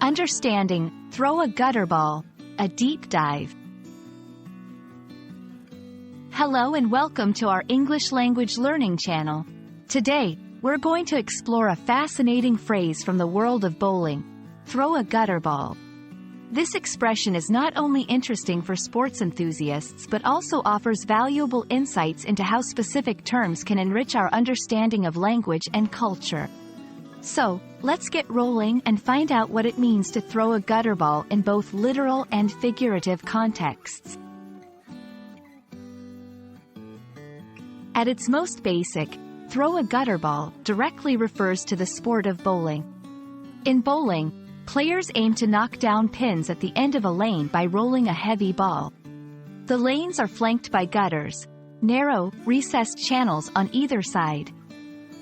Understanding, throw a gutter ball, a deep dive. Hello and welcome to our English language learning channel. Today, we're going to explore a fascinating phrase from the world of bowling: throw a gutter ball. This expression is not only interesting for sports enthusiasts but also offers valuable insights into how specific terms can enrich our understanding of language and culture. So, let's get rolling and find out what it means to throw a gutter ball in both literal and figurative contexts. At its most basic, throw a gutter ball directly refers to the sport of bowling. In bowling, players aim to knock down pins at the end of a lane by rolling a heavy ball. The lanes are flanked by gutters, narrow, recessed channels on either side.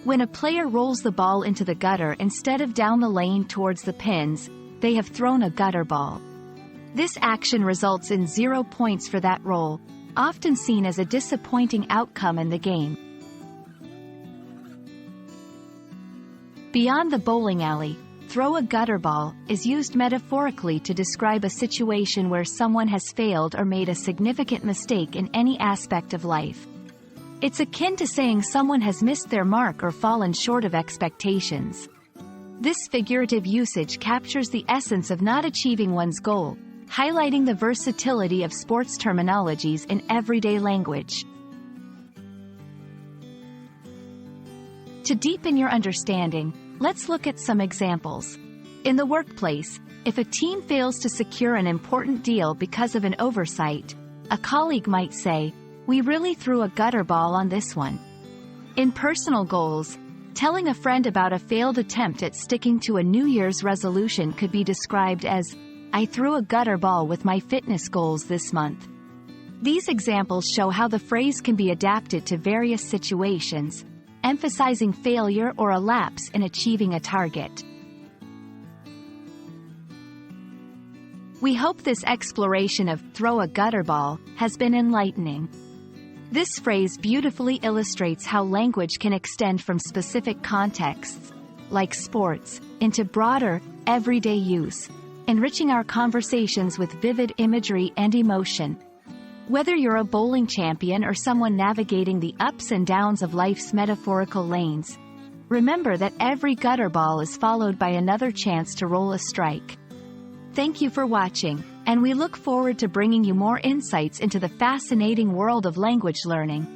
When a player rolls the ball into the gutter instead of down the lane towards the pins, they have thrown a gutter ball. This action results in 0 points for that roll, often seen as a disappointing outcome in the game. Beyond the bowling alley, throw a gutter ball is used metaphorically to describe a situation where someone has failed or made a significant mistake in any aspect of life. It's akin to saying someone has missed their mark or fallen short of expectations. This figurative usage captures the essence of not achieving one's goal, highlighting the versatility of sports terminologies in everyday language. To deepen your understanding, let's look at some examples. In the workplace, if a team fails to secure an important deal because of an oversight, a colleague might say, "We really threw a gutter ball on this one." In personal goals, telling a friend about a failed attempt at sticking to a New Year's resolution could be described as, "I threw a gutter ball with my fitness goals this month." These examples show how the phrase can be adapted to various situations, emphasizing failure or a lapse in achieving a target. We hope this exploration of throw a gutter ball has been enlightening. This phrase beautifully illustrates how language can extend from specific contexts, like sports, into broader, everyday use, enriching our conversations with vivid imagery and emotion. Whether you're a bowling champion or someone navigating the ups and downs of life's metaphorical lanes, remember that every gutter ball is followed by another chance to roll a strike. Thank you for watching, and we look forward to bringing you more insights into the fascinating world of language learning.